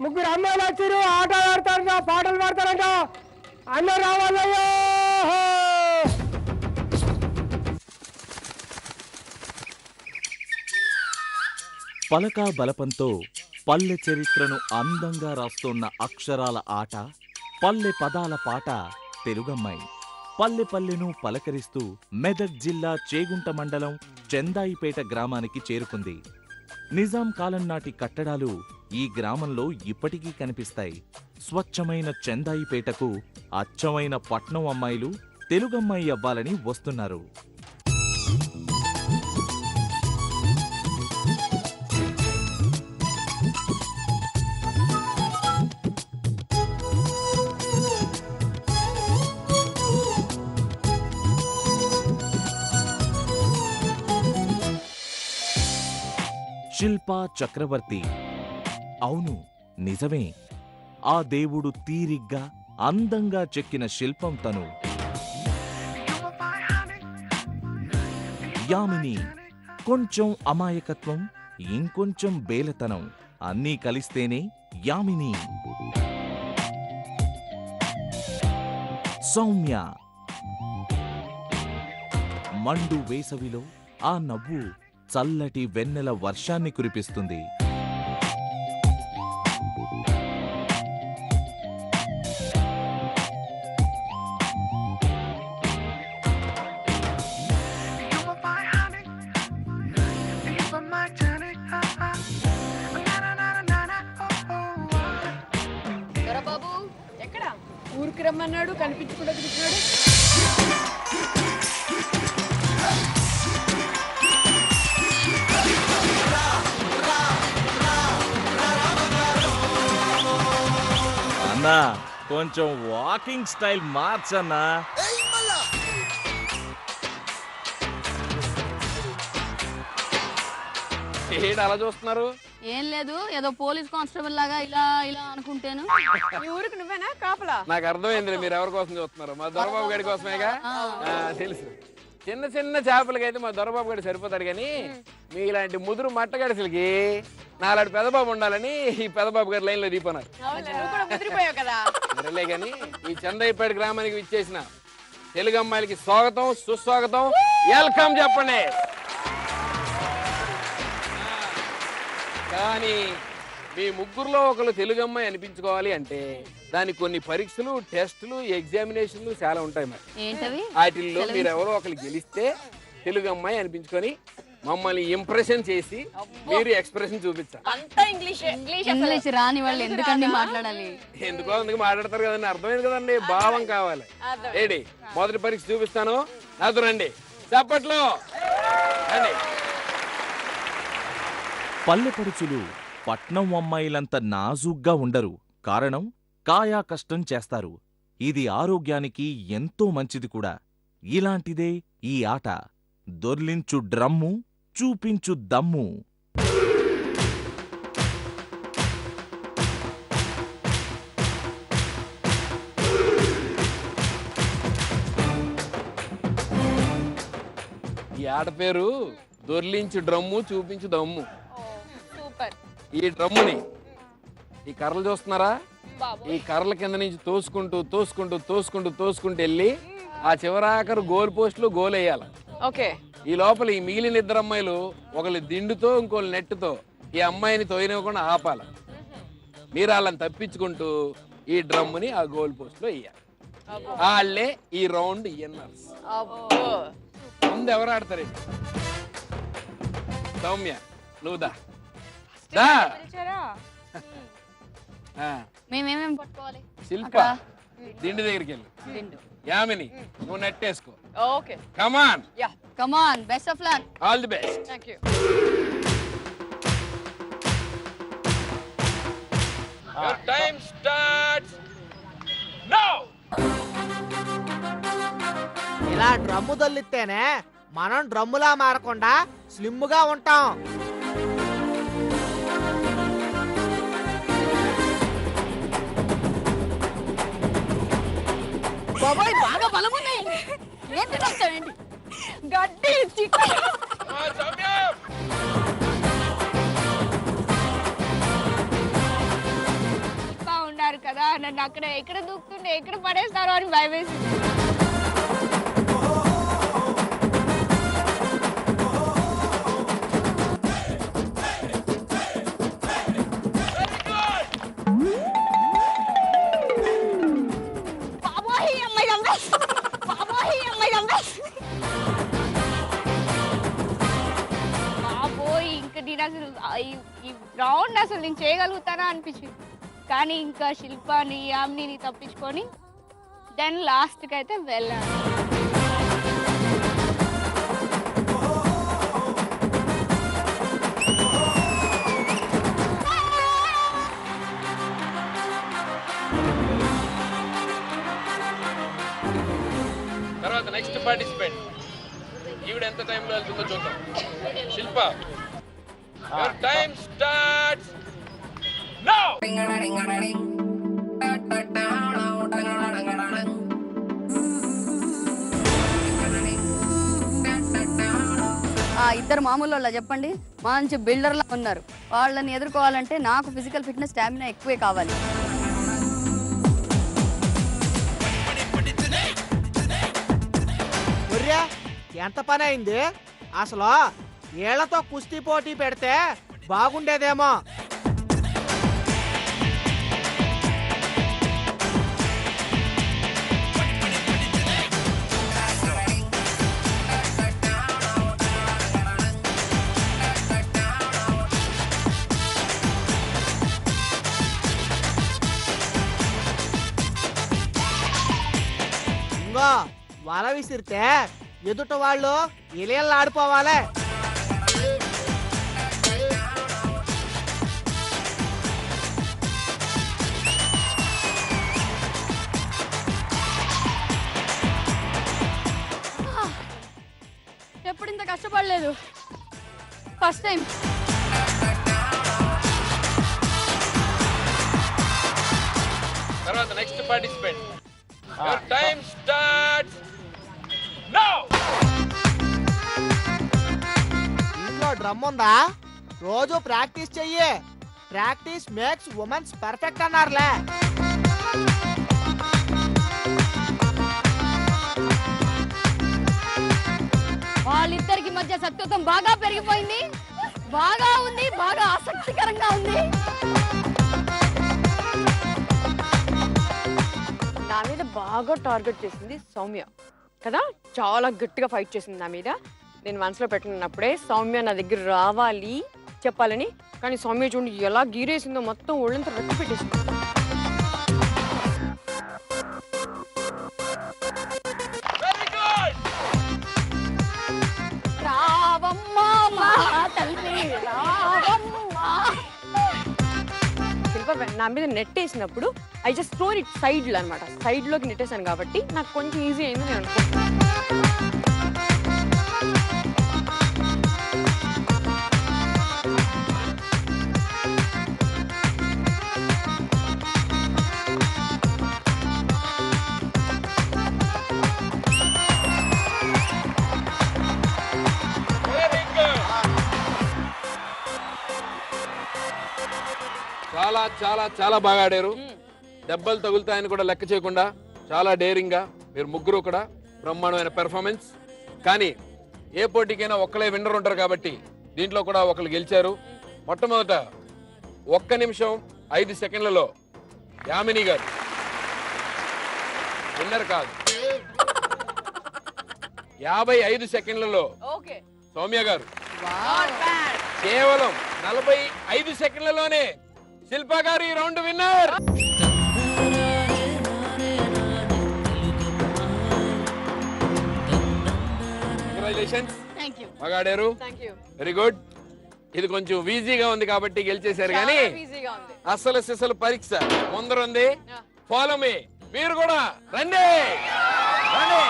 ముగ్గురు అమ్మాయిలు వచ్చారు, ఆట ఆడతారంట, పాటలు పాడతారంట. అందరూ రావాలయ్యో. పలకా బలపంతో పల్లె చరిత్రను అందంగా రాస్తోన్న అక్షరాల ఆట, పల్లె పదాల పాట తెలుగమ్మాయి. పల్లె పల్లెను పలకరిస్తూ మెదక్ జిల్లా చేగుంట మండలం చెందాయిపేట గ్రామానికి చేరుకుంది. నిజాం కాలం నాటి కట్టడాలు ఈ గ్రామంలో ఇప్పటికీ కనిపిస్తాయి. స్వచ్ఛమైన చెందాయిపేటకు అచ్చమైన పట్నం అమ్మాయిలు తెలుగమ్మాయి అవ్వాలని వస్తున్నారు. శిల్పా చక్రవర్తి. అవును, నిజమే. ఆ దేవుడు తీరిగ్గా అందంగా చెక్కిన శిల్పం తను. యామిని. కొంచెం అమాయకత్వం, ఇంకొంచెం బేలతనం అన్నీ కలిస్తేనే యామిని. సౌమ్య. మండు వేసవిలో ఆ నవ్వు చల్లటి వెన్నెల వర్షాన్ని కురిపిస్తుంది. బాబు ఎక్కడ ఊరికి రమ్మన్నాడు, కనిపించకుండా తిరుగుతున్నాడు. అన్నా, కొంచెం వాకింగ్ స్టైల్ మార్చన్నా. ఏంటి అలా చూస్తున్నారు? ఏం లేదు, ఏదో పోలీస్ కానిస్టేబుల్ లాగా ఇలా ఇలా అనుకుంటాను. ఈ ఊరికి నువ్వేనా కాపలా? నాకు అర్థమైంది మీరు ఎవరి కోసం చూస్తున్నారు. మా దొరబాబు గడి కోసమేగా. తెలుసు. చిన్న చిన్న చేపలకైతే మా దొరబాబు గడి సరిపోతాడు, కానీ మీ ఇలాంటి ముదురు మట్టగడిసలకి నాలాంటి పెదబాబు ఉండాలని ఈ పెదబాబు గారి లైన్ లో దిగిపోన్నారు. మరలే కానీ ఈ చందయ్యపేట గ్రామానికి విచ్చేసిన తెలుగు అమ్మాయిలకి స్వాగతం, సుస్వాగతం, వెల్కమ్ చెప్పండి. కానీ మీ ముగ్గురులో ఒకరు తెలుగు అమ్మాయి అనిపించుకోవాలి అంటే దానికి కొన్ని పరీక్షలు, టెస్టులు, ఎగ్జామినేషన్లు చాలా ఉంటాయి. మరి వాటిల్లో మీరు ఎవరో ఒకరు గెలిస్తే తెలుగు అమ్మాయి అనిపించుకొని మమ్మల్ని ఇంప్రెషన్ చేసి మీరు ఎక్స్ప్రెషన్ చూపించాలి. ఇంగ్లీష్ రాని వాళ్ళు ఎందుకండి మాట్లాడాలి? ఎందుకు మాట్లాడతారు కదండి, అర్థమైంది కదండి. భావం కావాలి. ఏడి మొదటి పరీక్ష చూపిస్తాను, నాతో రండి. చప్పట్లో రండి. పల్లెపడుచులు పట్నం అమ్మాయిలంత నాజూగ్గా ఉండరు. కారణం, కాయా కష్టం చేస్తారు. ఇది ఆరోగ్యానికి ఎంతో మంచిది కూడా. ఇలాంటిదే ఈ ఆట. దొర్లించు డ్రమ్ము, చూపించు దమ్ము. ఈ ఆట పేరు దొర్లించు డ్రమ్ము, చూపించు దమ్ము. ఈ డ్రమ్ముని, ఈ కర్రలు చూస్తున్నారా, ఈ కర్రల కింద నుంచి తోసుకుంటూ తోసుకుంటూ తోసుకుంటూ తోసుకుంటూ వెళ్ళి ఆ చివరాఖరు గోల్ పోస్టులో గోల్ వేయాలి. ఓకే. ఈ లోపల ఈ మిగిలిన ఇద్దరు అమ్మాయిలు ఒకళ్ళు దిండుతో ఇంకోళ్ళు నెట్టుతో ఈ అమ్మాయిని తోయనివ్వకుండా ఆపాలి. మీరు వాళ్ళని తప్పించుకుంటూ ఈ డ్రమ్ముని ఆ గోల్ పోస్ట్ లో వేయాలి. వాళ్ళే ఈ రౌండ్ ఇన్నర్స్. ముందు ఎవరు ఆడతారండి? సౌమ్య, నువ్వు దా. శిల్ప దిండు దగ్గరికి వెళ్ళు. యామిని, నువ్వు నెట్టేసుకో. Okay, come on. Ya, come on. Best of luck. All the best. Thank you. Your time starts now. ఇలా డ్రమ్ము దొల్లితేనే మనం డ్రమ్ములా మారకుండా స్లిమ్గా ఉంటాం. బాబాయ్ బాగా బలమున్నాయి. ఏంటి రాస్తావేంటి? గడ్డి చికెన్. ఉన్నారు కదా, నన్ను అక్కడ ఎక్కడ దూకుతుండే ఎక్కడ పడేస్తారో అని భయం వేసింది. అసలు ఈ రౌండ్ అసలు నేను చేయగలుగుతానా అనిపించింది. కానీ ఇంకా శిల్పాని యామినిని తప్పించుకొని దెన్ లాస్ట్కి అయితే వెళ్ళాను. తర్వాత నెక్స్ట్ పార్టిసిపెంట్ ఈవిడ ఎంత టైంలో వెళ్తుందో చూద్దాం. శిల్ప, your time starts now. ఇద్దరు మామూలు వాళ్ళ చెప్పండి, మంచి బిల్డర్లా ఉన్నారు. వాళ్ళని ఎదుర్కోవాలంటే నాకు ఫిజికల్ ఫిట్నెస్ స్టామినా ఎక్కువే కావాలి. ఎంత పని అయింది అసలు? ఏళ్లతో కుస్తీ పోటీ పెడితే బాగుండేదేమో. ఇంకో వల విసిరితే ఎదుట వాళ్ళు ఇలియల్లా ఆడిపోవాలి. ఎప్పుడు ఇంత కష్టపడలేదు, ఫస్ట్ టైం. తర్వాత next participant, your time starts now. ఇంట్లో డ్రమ్ ఉందా? రోజు ప్రాక్టీస్ చెయ్యి. ప్రాక్టీస్ మేక్స్ ఉమెన్స్ పర్ఫెక్ట్ అన్నారులే. వాళ్ళిద్దరికి మధ్య సత్యత్వం బాగా పెరిగిపోయింది, బాగా ఉంది, బాగా ఆసక్తికరంగా ఉంది. నా మీద బాగా టార్గెట్ చేసింది సౌమ్య కదా, చాలా గట్టిగా ఫైట్ చేసింది నా మీద. నేను మనసులో పెట్టుకున్నప్పుడే సౌమ్య నా దగ్గర రావాలి చెప్పాలని, కానీ సౌమ్య చూడండి ఎలా గీరేసిందో, మొత్తం ఒళ్ళంతా రెక్క పెట్టేసింది. శిల్ప నా మీద నెట్ వేసినప్పుడు ఐ జస్ట్ థ్రో ఇట్ సైడ్లో అనమాట, సైడ్లోకి నెట్టేసాను కాబట్టి నాకు కొంచెం ఈజీ అయింది నేను అనుకుంటున్నాను. చాలా చాలా చాలా బాగా ఆడారు. దెబ్బలు తగులుతాయని కూడా లెక్క చేయకుండా చాలా డేరింగ్ గా మీరు ముగ్గురు కూడా బ్రహ్మాండమైన పెర్ఫార్మెన్స్. కానీ ఏ పోటీకైనా ఒక్కలే విన్నర్ ఉంటారు కాబట్టి దీంట్లో కూడా ఒకరు గెలిచారు. మొట్టమొదట 1 నిమిషం 5 సెకండ్లలో యామిని గారు విన్నర్ కాదు, 55 సెకండ్లలో సౌమ్య గారు, కేవలం 45 సెకండ్లలోనే శిల్ప గారు ఈ రౌండ్ విన్నర్. కంగ్రాచులేషన్స్, బాగా ఆడారు, వెరీ గుడ్. ఇది కొంచెం ఈజీగా ఉంది కాబట్టి గెలిచేశారు, కానీ అసలు సిసలు పరీక్ష ముందరుంది. ఫాలో మీ, మీరు కూడా రండి రండి.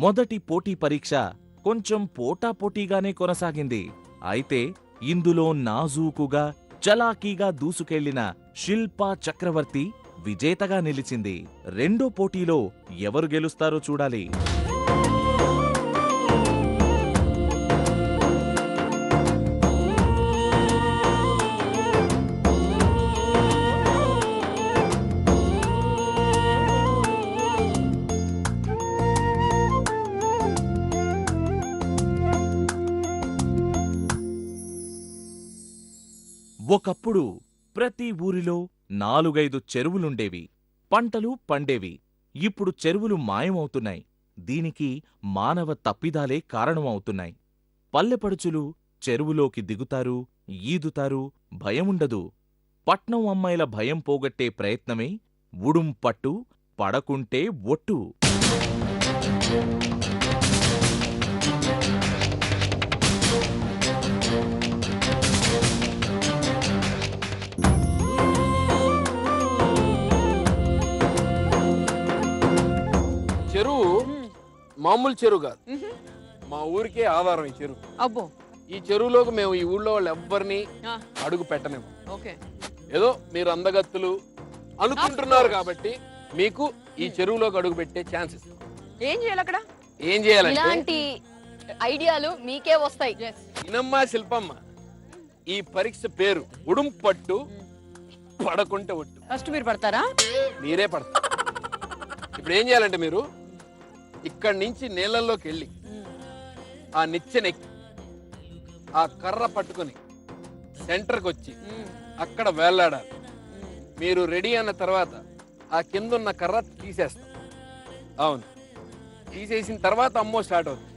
మొదటి పోటీ పరీక్ష కొంచెం పోటాపోటీగానే కొనసాగింది. అయితే ఇందులో నాజూకుగా చలాకీగా దూసుకెళ్లిన శిల్పా చక్రవర్తి విజేతగా నిలిచింది. రెండో పోటీలో ఎవరు గెలుస్తారో చూడాలి. ఒకప్పుడు ప్రతి ఊరిలో 4-5 చెరువులుండేవి. పంటలు పండేవి. ఇప్పుడు చెరువులు మాయమవుతున్నాయి. దీనికి మానవ తప్పిదాలే కారణమవుతున్నాయి. పల్లెపడుచులు చెరువులోకి దిగుతారు, ఈదుతారు, భయముండదు. పట్నం అమ్మాయిల భయం పోగొట్టే ప్రయత్నమే ఉడుం పట్టు, పడకుంటే ఒట్టు. చెరువు మామూలు చెరువు కాదు, మా ఊరికే ఆధారం ఈ చెరువు. అబ్బో. ఈ చెరువులోకి మేము ఈ ఊళ్ళో వాళ్ళు ఎవ్వరిని అడుగు పెట్టలేము. ఓకే. ఏదో మీరు అందగత్తులు అనుకుంటున్నారు కాబట్టి మీకు ఈ చెరువులోకి అడుగు పెట్టే ఛాన్సెస్. ఏం చేయాలి అక్కడ? ఏం చేయాలంటే ఇలాంటి ఐడియాలు మీకే వస్తాయి. ఇనమ్మ శిల్పమ్మ, ఈ పరీక్ష పేరు ఉడుం పట్టు, పడకుంటే ఒట్టు. ఫస్ట్ మీరు పడతారా? మీరే పడతారు. ఇప్పుడు ఏం చేయాలంటే మీరు ఇక్కడి నుంచి నీళ్ళల్లోకి వెళ్ళి ఆ నిచ్చెనెక్కి ఆ కర్ర పట్టుకొని సెంటర్కి వచ్చి అక్కడ వేలాడాలి. మీరు రెడీ అన్న తర్వాత ఆ కింద ఉన్న కర్ర తీసేస్తాం. అవును, తీసేసిన తర్వాత అమ్మో స్టార్ట్ అవుతుంది.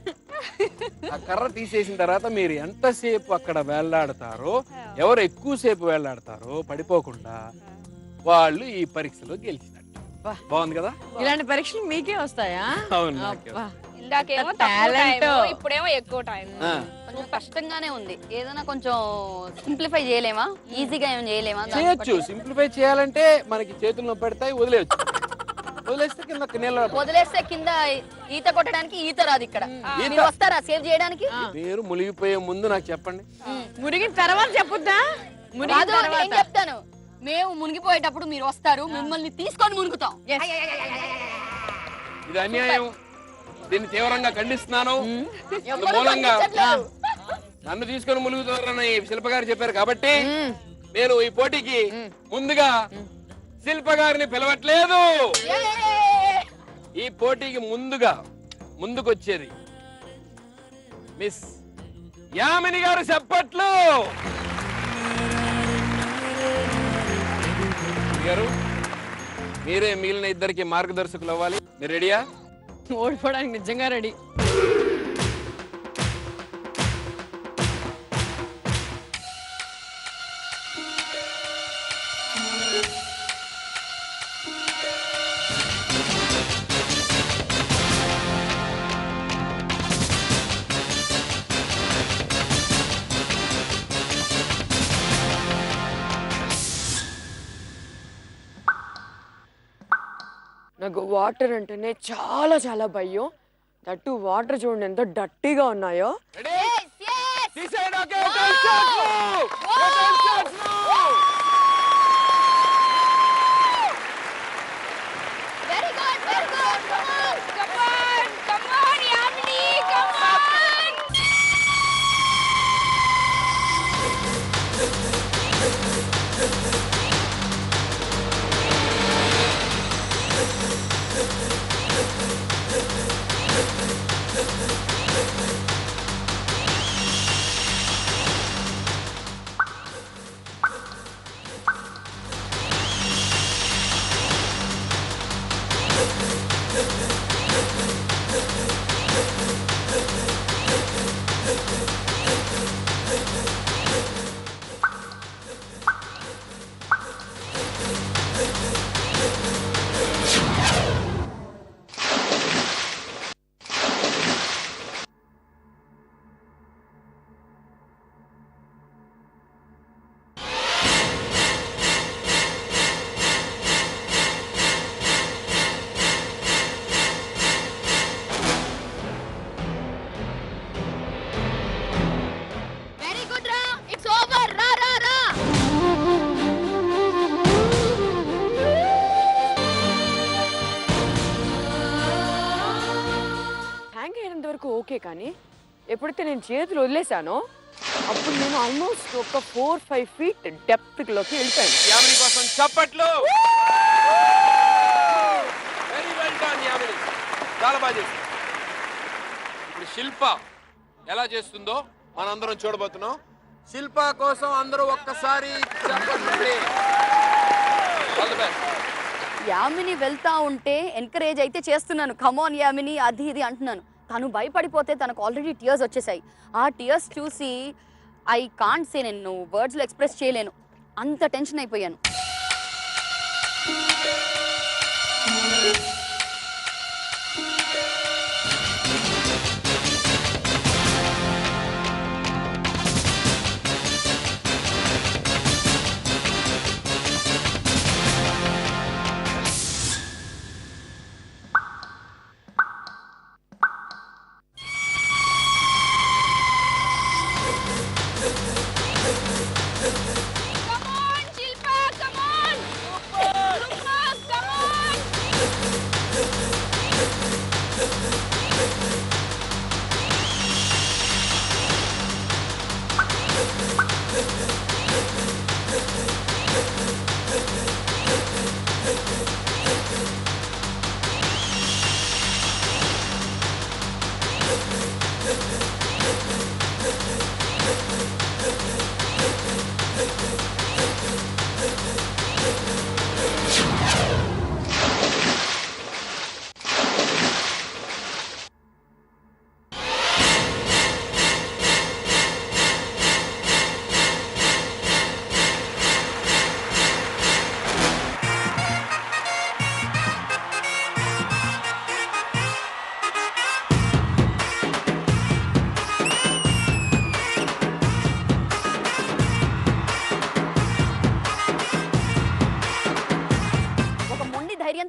ఆ కర్ర తీసేసిన తర్వాత మీరు ఎంతసేపు అక్కడ వేలాడతారో, ఎవరు ఎక్కువసేపు వేలాడతారో పడిపోకుండా వాళ్ళు ఈ పరీక్షలో గెలిచినట్టు. బాగుంది కదా? ఇలాంటి పరీక్షలు మీకే వస్తాయా? అవును. ఇందాకేమో Talent. ఇప్పుడేమో ఎక్కువ టైం. కొంచెం కష్టంగానే ఉంది. ఏదైనా కొంచెం సింప్లిఫై చేయలేమా? ఈజీగా ఏం చేయలేమా? చేయొచ్చు. సింప్లిఫై చేయాలంటే మనకి చేతులు నొప్పి పెడతాయి, వదిలేయచ్చు. వదిలేస్తే కింద నీళ్ళ వదిలేస్తే కింద ఈత కొట్టడానికి ఈత రాదు. ఇక్కడ మీరు వస్తారా సేవ్ చేయడానికి? మీరు మునిగిపోయే ముందు నాకు చెప్పండి. మునిగిన తర్వాత చెప్పుద్దా? రాదు, నేను చెప్తాను. మేము మునిగిపోయేటప్పుడు మీరు వస్తారు, మిమ్మల్ని తీసుకొని మునుగుతాం. ఇది అన్యాయం. దీన్ని తీవ్రంగా ఖండిస్తున్నాను. మూలంగా నన్ను తీసుకొని మునుగుతారని శిల్ప గారు చెప్పారు కాబట్టి నేను ఈ పోటీకి ముందుగా శిల్ప గారిని పిలవట్లేదు. ఈ పోటీకి ముందుకొచ్చేది మిస్ యామిని గారు. చెప్పట్లు గారు, మీరే మిగిలిన ఇద్దరికి మార్గదర్శకులు అవ్వాలి. మీరు రెడీయా? ఓడిపోవడానికి నిజంగా రెడీ. నాకు వాటర్ అంటేనే చాలా చాలా భయం. దట్టు వాటర్ చూడండి ఎంత డట్టీగా ఉన్నాయో. Very good, very good. Come on, Yamini, come on. Okay, కానీ ఎప్పుడైతే నేను చేతులు వదిలేశానో అప్పుడు నేను ఆల్మోస్ట్ ఒక 4-5 ఫీట్ డెప్త్ లోకి వెళ్ళిపోయాను. యామిని కోసం చప్పట్లు. వెరీ వెల్ డన్ యామిని, చాలా బాగా చేశారు. ఇప్పుడు శిల్ప ఎలా చేస్తుందో మనందరం చూడబోతున్నాం. శిల్ప కోసం అందరూ ఒక్కసారి చెప్పండి. All the best. యామిని వెళ్తా ఉంటే ఎంకరేజ్ అయితే చేస్తున్నాను, కమాన్ యామిని అది ఇది అంటున్నాను. తను భయపడిపోతే తనకు ఆల్రెడీ టీయర్స్ వచ్చేసాయి. ఆ టీయర్స్ చూసి ఐ కాంట్ సే, నేను వర్డ్స్లో ఎక్స్ప్రెస్ చేయలేను, అంత టెన్షన్ అయిపోయాను.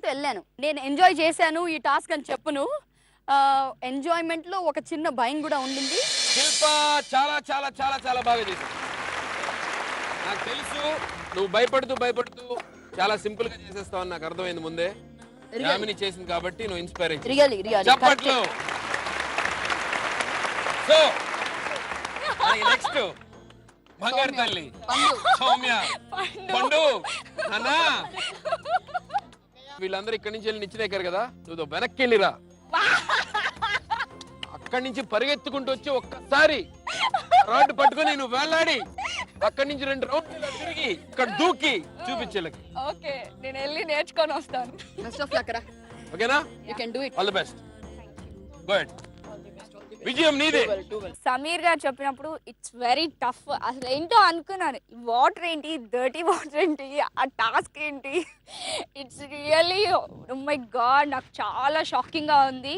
వెళ్ళాను, నేను ఎంజాయ్ చేశాను ఈ టాస్క్ అని చెప్పును. ఎంజాయ్మెంట్ లో ఒక చిన్న భయం కూడా ఉండింది. శిల్ప చాలా చాలా చాలా చాలా బాగా చేశావు. నాకు తెలుసు నువ్వు భయపడుతూ చాలా సింపుల్ గా చేసేస్తావు అని నాకు అర్థమైంది ముందే. యామిని చేసింది కాబట్టి నువ్వు ఇన్స్పైర్ అయ్యావు. చప్పట్లు. సో నెక్స్ట్ బంగారు తల్లి సౌమ్య, పండు, అన్నా వీళ్ళందరూ ఇక్కడి నుంచి వెళ్ళి నిచ్చినెక్కారు కదా, నువ్వు వెనక్కి వెళ్ళిరా. అక్కడి నుంచి పరిగెత్తుకుంటూ వచ్చి ఒక్కసారి రాడ్ పట్టుకొని నువ్వు వేలాడి అక్కడి నుంచి 2 రౌండ్లు తిరిగి ఇక్కడ దూకి చూపించేళ్ళకి. ఓకే, నేను వెళ్ళి నేర్చుకొని వస్తాను. బెస్ట్ ఆఫ్ లక్ రా. ఓకేనా? You can do it. All the best. Good. విజయం నీదే. సమీర్ గారు చెప్పినప్పుడు ఇట్స్ వెరీ టఫ్. అసలు ఏంటో అనుకున్నాను, వాటర్ ఏంటి, డర్టీ వాటర్ ఏంటి, ఆ టాస్క్ ఏంటి. It's really oh my God, నాకు చాలా షాకింగ్ గా ఉంది.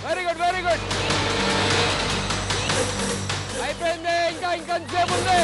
Very good, very good. అయిపోయింది, ఇంకా సేపు ఉంది.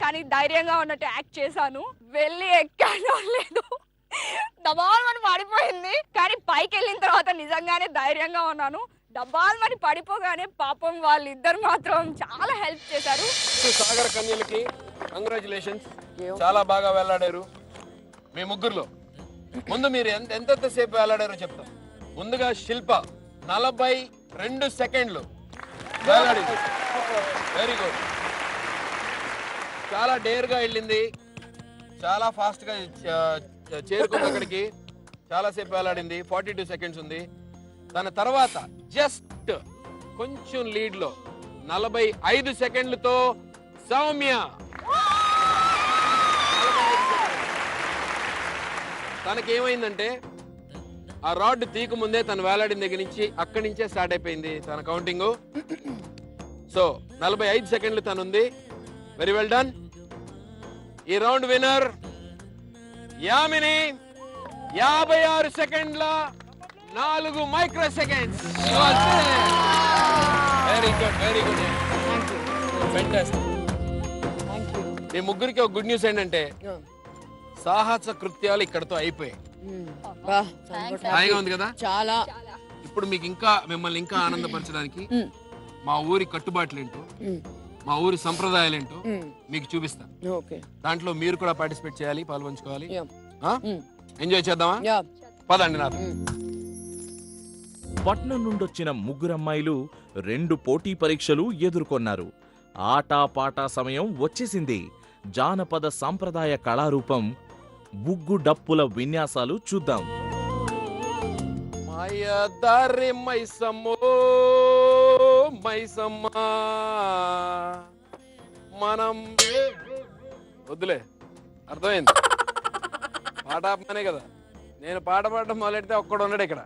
కానీ ధైర్యంగా ఉన్నట్టు యాక్ట్ చేశాను. వెళ్ళి ఎక్కానో లేదు, డబాల్మని పడిపోయింది. కానీ పైకి వెళ్ళిన తర్వాత నిజంగానే ధైర్యంగా ఉన్నాను. డబాల్మని పడిపోగానే పాపం వాళ్ళిద్దరు మాత్రం చాలా హెల్ప్ చేశారు. సాగర కన్యలకి కంగ్రాచులేషన్స్, చాలా బాగా వెళ్ళాడారు మీ ముగ్గురులో. ముందు మీరు ఎంతసేపు వెళ్ళాడారో చెప్తా. ముందుగా శిల్ప 42 సెకండ్లు వెళ్ళాడింది. Very good. చాలా డేర్ గా వెళ్ళింది, చాలా ఫాస్ట్ గా చేరుకుంది అక్కడికి. చాలా సేపు వెళ్ళాడింది. 42 సెకండ్స్ ఉంది. దాని తర్వాత జస్ట్ కొంచెం లీడ్ లో 45 సెకండ్లతో సౌమ్య. తనకేమైందంటే ఆ రాడ్ తీకు ముందే తను వేలాడిన దగ్గర నుంచి అక్కడి నుంచే స్టార్ట్ అయిపోయింది తన కౌంటింగ్. సో 45 సెకండ్లు తనుంది. Very well done. ఈ రౌండ్ విన్నర్ యామిని 56 సెకండ్ల 4 micro seconds. Very good, very good, fantastic. మీ ముగ్గురికి ఒక గుడ్ న్యూస్ ఏంటంటే సాహస కృత్యాలు ఇక్కడతో అయిపోయాయి. హాయిగా ఉంది కదా? చాలా. ఇప్పుడు మీకు ఇంకా మిమ్మల్ని ఇంకా ఆనందపరచడానికి మా ఊరి కట్టుబాట్లేంటో మా ఊరి సంప్రదాయాలేంటో మీకు చూపిస్తా. దాంట్లో మీరు కూడా పార్టిసిపేట్ చేయాలి, పాల్పంచుకోవాలి. ఎంజాయ్ చేద్దామా? పదండి నాతో. పట్నం నుండొచ్చిన ముగ్గురమ్మాయిలు 2 పోటీ పరీక్షలు ఎదుర్కొన్నారు. ఆటాపాటా సమయం వచ్చేసింది. జానపద సాంప్రదాయ కళారూపం బుగ్గు డప్పుల విన్యాసాలు చూద్దాం. మాయదారి మైసమ్మో మైసమ్మ మనం వద్దులే, అర్థమైంది. పాట ఆపమనే కదా. నేను పాట పాడటం మొదలెడితే ఒక్కడు ఉన్నాడు ఇక్కడ.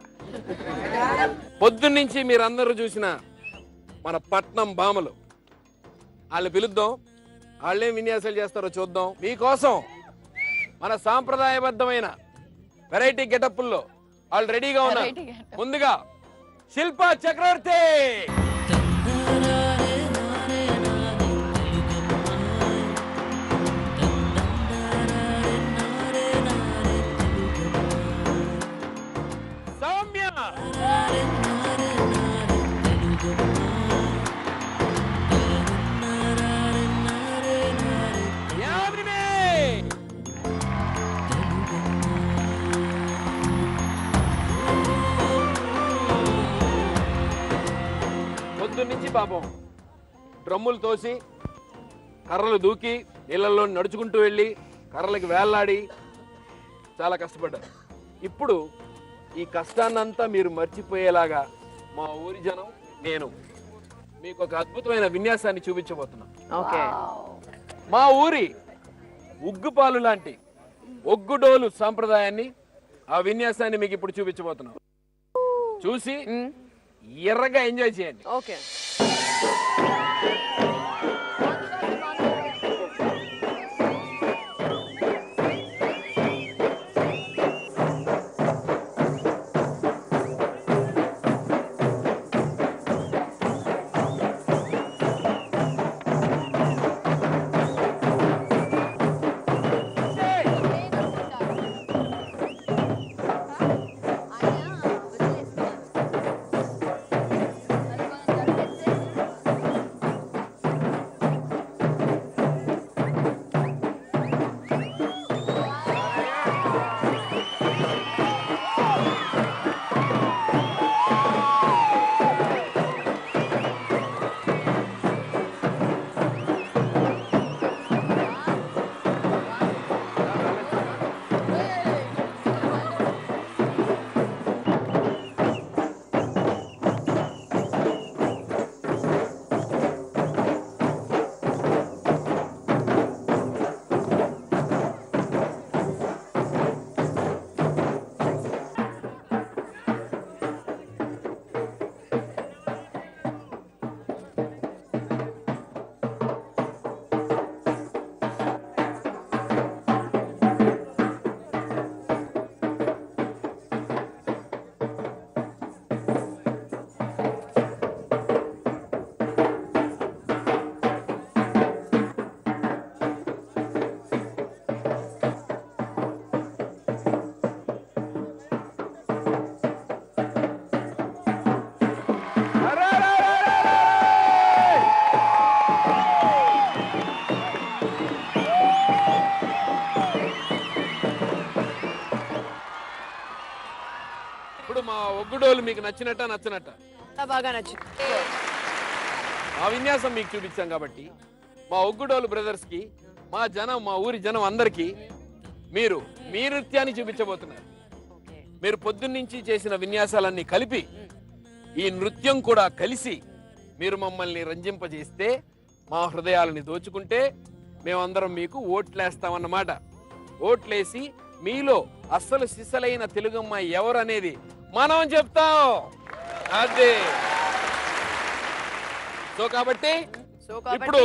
పొద్దున్నుంచి మీరందరూ చూసిన మన పట్నం భామలు, వాళ్ళు పిలుద్దాం, వాళ్ళేం విన్యాసాలు చేస్తారో చూద్దాం. మీకోసం మన సాంప్రదాయబద్ధమైన వెరైటీ గెటప్పుల్లో వాళ్ళు రెడీగా ఉన్నారు. ముందుగా శిల్పా చక్రవర్తి. సౌమ్య. నుంచి పాపం డ్రమ్ములు తోసి కర్రలు దూకి నీళ్ళల్లో నడుచుకుంటూ వెళ్ళి కర్రలకి వేళ్లాడి చాలా కష్టపడ్డారు. ఇప్పుడు ఈ కష్టాన్నంతా మీరు మర్చిపోయేలాగా మా ఊరి జనం, నేను మీకు ఒక అద్భుతమైన విన్యాసాన్ని చూపించబోతున్నా. మా ఊరి ఉగ్గుపాలు లాంటి ఒగ్గుడోలు సాంప్రదాయాన్ని, ఆ విన్యాసాన్ని మీకు ఇప్పుడు చూపించబోతున్నాం. చూసి ఎర్రగా ఎంజాయ్ చేయండి. ఓకే. ఒగ్గుడోలు మీకు నచ్చినట్ట నచ్చినట్ట? బాగా నచ్చింది. ఆ విన్యాసం మీకు చూపించాం కాబట్టి మా ఒగ్గుడోలు బ్రదర్స్ కి, మా జనం, మా ఊరి జనం అందరికి మీరు మీ నృత్యాన్ని చూపించబోతున్నారు. మీరు పొద్దున్నుంచి చేసిన విన్యాసాలన్నీ కలిపి ఈ నృత్యం కూడా కలిసి మీరు మమ్మల్ని రంజింపజేస్తే, మా హృదయాలని దోచుకుంటే మేమందరం మీకు ఓట్లేస్తామన్నమాట. ఓట్లేసి మీలో అస్సలు సిసలైన తెలుగు అమ్మాయి ఎవరు అనేది మనం చెప్తాం. అదే సో కాబట్టి ఇప్పుడు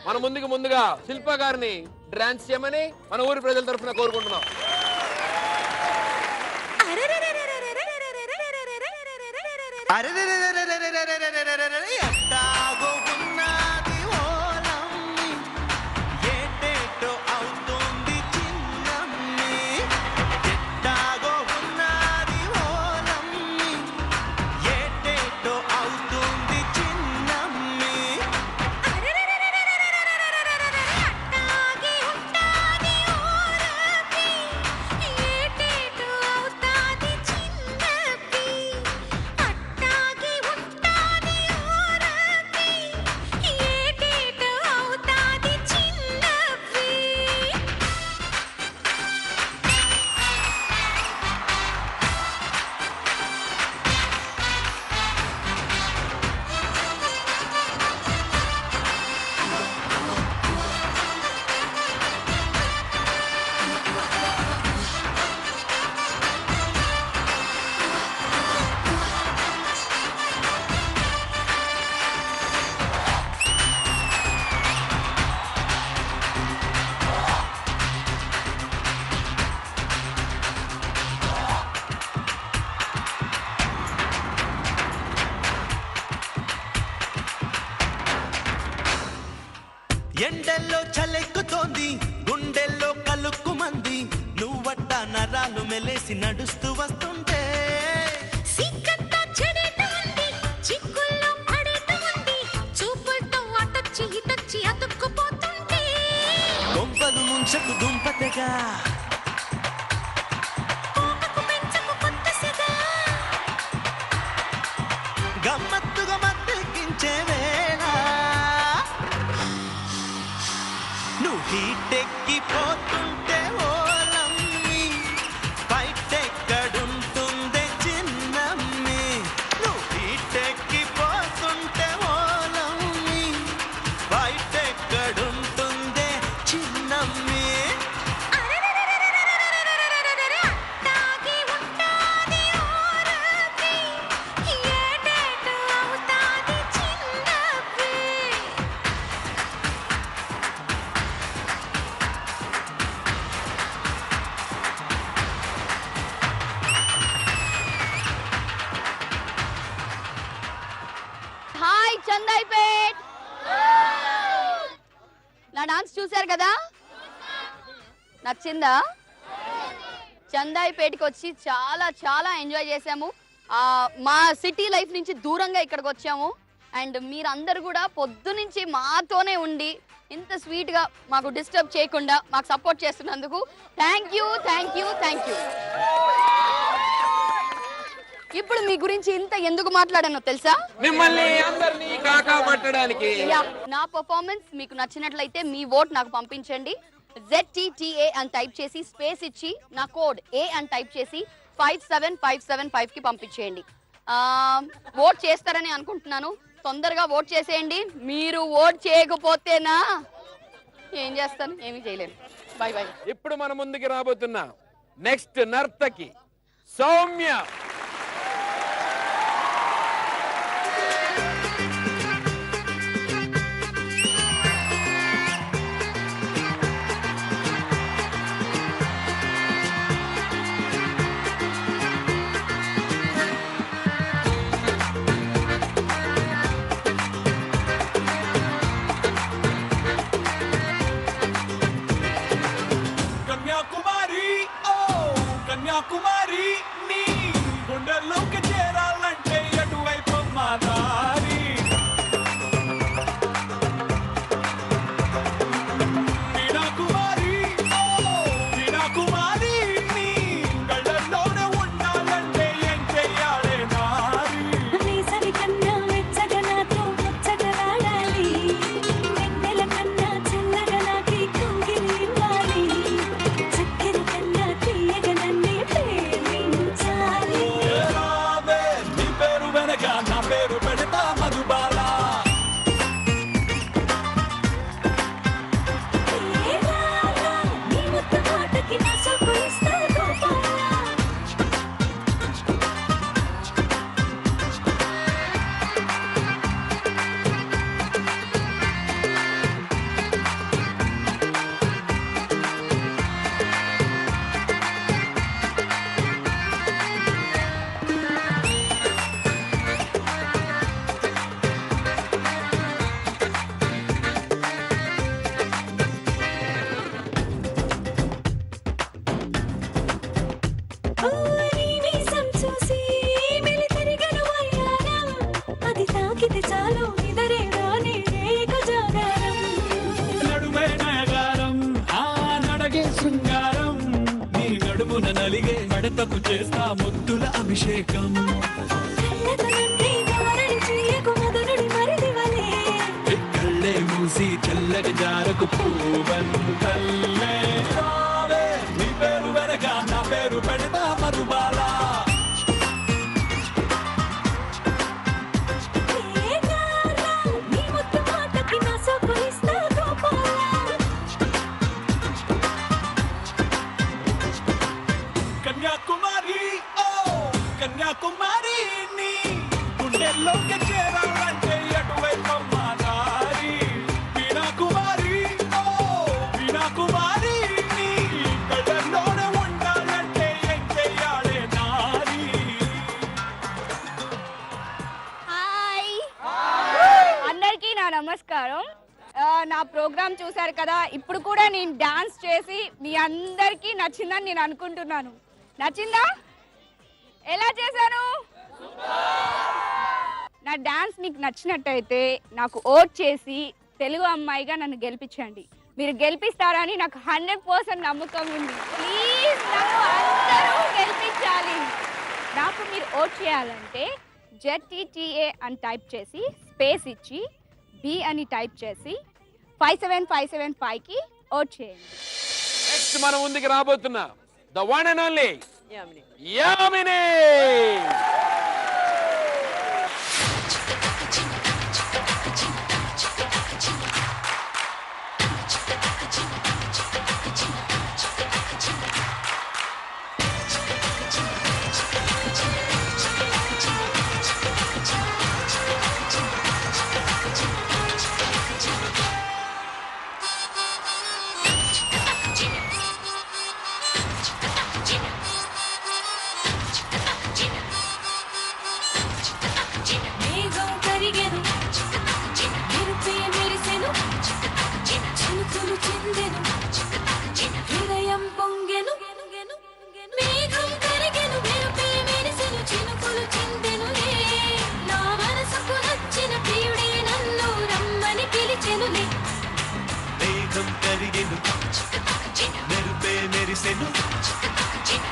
మన ముందుగా శిల్ప గారిని డాన్స్ చేయమని మన ఊరి ప్రజల తరఫున కోరుకుంటున్నాం. ఎండల్లో చలెక్కుతోంది, గుండెల్లో కలుక్కుమంది, నువ్వట్ట నరాలు మెలేసి నడుస్తూ వస్తుంటే సిగ్గంతా చెడేటోంది, చిక్కుల్లో పడేటోంది, చూపులతో అటొచ్చి ఇటొచ్చి అతుక్కుపోతుంటే కొంపలు ముంచకు దుంపతెగా కోకకు పెంచకు కొత్త సెగా గమ్మత్తుగా మత్తెక్కించే వేళ నువ్వు హీటెక్కిపోతుంటే ఓలమ్మి బయటెక్కడుంటుందే చిన్నమ్మి. నువ్వు హీటెక్కిపోతుంటే ఓలమ్మి బయటెక్కడుంటుందే చిన్నమ్మి. అట్టాగి ఉంటాది ఓరపి, ఏటేటో అవుతాది చిన్నపి. హాయ్ చందాయిపేట్. నా డాన్స్ చూశారు కదా, నచ్చిందా? చందాయిపేటకి వచ్చి చాలా చాలా ఎంజాయ్ చేసాము. మా సిటీ లైఫ్ నుంచి దూరంగా ఇక్కడికి వచ్చాము. అండ్ మీరందరూ కూడా పొద్దు నుంచి మాతోనే ఉండి ఇంత స్వీట్గా మాకు డిస్టర్బ్ చేయకుండా మాకు సపోర్ట్ చేస్తున్నందుకు thank you thank you thank you. ఇప్పుడు మీ గురించి ఇంత ఎందుకు మాట్లాడానో తెలుసా? మిమ్మల్ని అందరినీ కాకా పట్టడానికి. నా పర్ఫార్మెన్స్ మీకు నచ్చినట్లయితే మీ ఓట్ నాకు పంపించండి. ZTTA అని టైప్ చేసి స్పేస్ ఇచ్చి నా కోడ్ A అని టైప్ చేసి 57575 కి పంపించేయండి. ఓట్ చేస్తారని అనుకుంటున్నాను. తొందరగా ఓట్ చేసేయండి. మీరు ఓట్ చేయకపోతేనా ఏం చేస్తాను? ఏమీ చేయలేను. By by. ఇప్పుడు మన ముందుకి రాబోతున్న నెక్స్ట్ నర్తకి సౌమ్య. కన్యాకుమారి నీ గుండెల్లోకి చేరాలంటే ఎటువైపు మా దారి. వీణాకుమారి వీణాకుమారి నీ గళ్ళల్లోనే ఉండాలంటే ఏం చెయ్యాలే నారి. వేసవి కన్నా వెచ్చగా నాతో ముచ్చటలాడాలి, వెన్నెల కన్నా చల్లగా నాకి కౌగిలి ఇవ్వాలి, చక్కెర కన్నా తీయగా నన్నే ప్రేమించాలి. రావే నీ పేరు వెనక నా పేరు పెడతా మధుబాల. ఏ రాగా నీ ముద్దు మాటకి నా సొగ్గులు తాకితే చాలు నిదరే రాని రేఖ జాగారం నడుమే నయగారం ఆ నడగే శృంగారం నీ నడుమున నలిగే మడతకు చేస్తా ముద్దుల అభిషేకం కళ్ళతోనే దారడి చేయకు మదనుడి మరిదివలే కళ్ళే మూసి చల్లటి జారకు పూవంతల్లే రావే నీ పేరు వెనక నా పేరు పెడతా మధుబాల ఏ గారా నీ ముద్దు మాటకి నా సోకులిస్తా గోపాల కన్యాకుమారి ఓ కన్యాకుమారి నీ గుండెల్లోకి చేరాలంటే అటువైపు దారి వీణాకుమారి ఓ వీణాకుమారి నీ కళ్ళల్లోనే ఉండాలంటే ఏం చెయ్యాలే నారి హాయ్ అందరికీ నా నమస్కారం. నా ప్రోగ్రామ్ చూశారు కదా, ఇప్పుడు కూడా నేను డాన్స్ చేసి మీ అందరికీ నచ్చిందని నేను అనుకుంటున్నాను. నచ్చిందా? ఎలా చేశాను? నా డాన్స్ మీకు నచ్చినట్టయితే నాకు ఓట్ చేసి తెలుగు అమ్మాయిగా నన్ను గెలిపించండి. మీరు గెలిపిస్తారని నాకు 100% నమ్మకం ఉంది. ప్లీజ్ నన్ను అందరూ గెలిపించాలి. నాకు మీరు ఓట్ చేయాలంటే ZTTA అని టైప్ చేసి స్పేస్ ఇచ్చి B అని టైప్ చేసి 57575కి ఓట్ చేయండి. నెక్స్ట్ మన ముందుకి రాబోతున్నా the one and only Yamini. Yamini. మేఘం కరిగెను మెరుపే మెరిసెను చినుకులు చిందెను హృదయం పొంగెను మేఘం కరిగెను మెరుపే మెరిసెను చినుకులు చిందెనులే నా మనసుకు నచ్చిన ప్రియుడే నన్ను రమ్మని పిలిచెనులే మేఘం కరిగెను మెరుపే మెరిసెను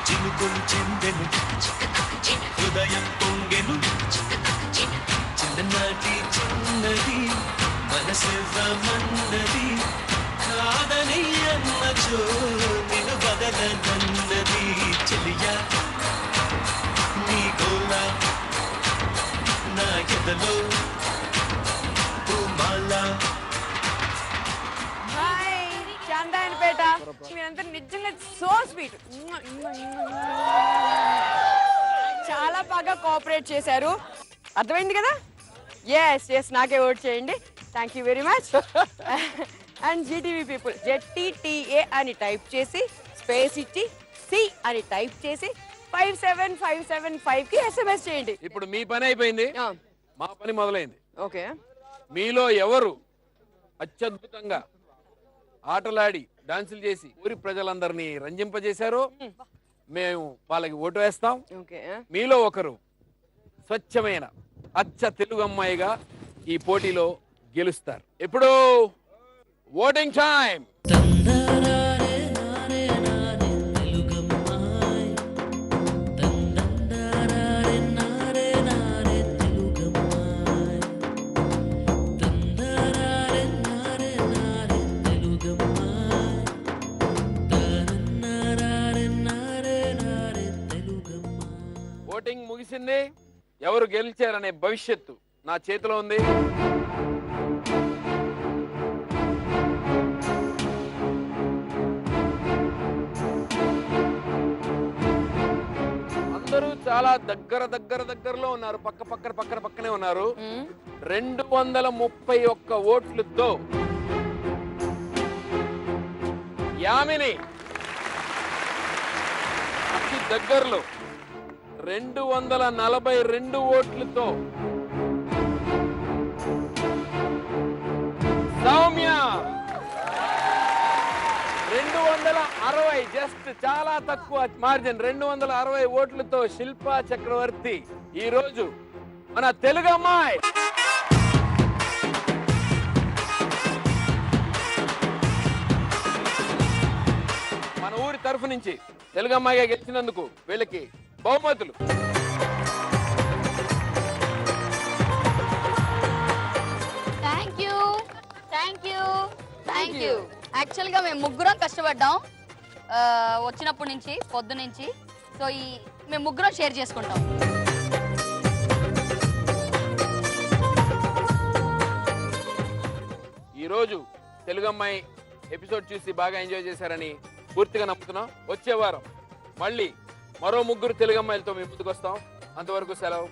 చినుకులు చిందెను హృదయం పొంగెను చిన్ననాటి చిన్నది మనసివ్వమన్నది కాదని అన్నచో నిన్ను బదలనన్నది చెలియా నీ గోల నా ఎదలో పూమాల హాయ్ చాందాయనపేట. మీరంతా నిజంగా సో స్వీట్. చాలా బాగా కోఆపరేట్ చేశారు. అర్థమైంది కదా? ఎస్ నాకే ఓట్ చేయండి. Thank you very much. And Zee TV people ZTTA అని టైప్ చేసి స్పేస్ ఇచ్చి C అని టైప్ చేసి 57575కి SMS చేయండి. ఇప్పుడు మీ పని అయిపోయింది, మా పని మొదలైంది. ఓకే, మీలో ఎవరు అత్యద్భుతంగా ఆటలాడి డాన్సులు చేసి ఊరి ప్రజలందరినీ రంజింపజేశారో మేము వాళ్ళకి ఓటు వేస్తాం. ఓకే, మీలో ఒకరు స్వచ్ఛమైన అచ్చ తెలుగు అమ్మాయిగా ఈ పోటీలో గెలుస్తారు. ఇప్పుడు ఓటింగ్ టైం. ఓటింగ్ ముగిసింది. ఎవరు గెలిచారనే భవిష్యత్తు నా చేతిలో ఉంది. అందరూ చాలా దగ్గరలో ఉన్నారు, పక్కనే ఉన్నారు. 231 ఓట్లతో యామిని అతి దగ్గరలో 242 ఓట్లతో సౌమ్య 260, జస్ట్ చాలా తక్కువ మార్జిన్, 260 ఓట్లతో శిల్పా చక్రవర్తి ఈ రోజు మన తెలుగు అమ్మాయి ఊరి తరఫు నుంచి తెలుగు అమ్మాయిగా గెలిచినందుకు వీళ్ళకి బహుమతులు. Thank you thank you thank you. యాక్చువల్గా మేము ముగ్గురం కష్టపడ్డాం వచ్చినప్పటి నుంచి పొద్దు నుంచి. సో మేము ముగ్గురం షేర్ చేసుకుంటాం. ఈరోజు తెలుగు అమ్మాయి ఎపిసోడ్ చూసి బాగా ఎంజాయ్ చేశారని పూర్తిగా నమ్ముతున్నాం. వచ్చే వారం మళ్ళీ మరో ముగ్గురు తెలుగు అమ్మాయిలతో మేము ముందుకు వస్తాం. అంతవరకు సెలవు.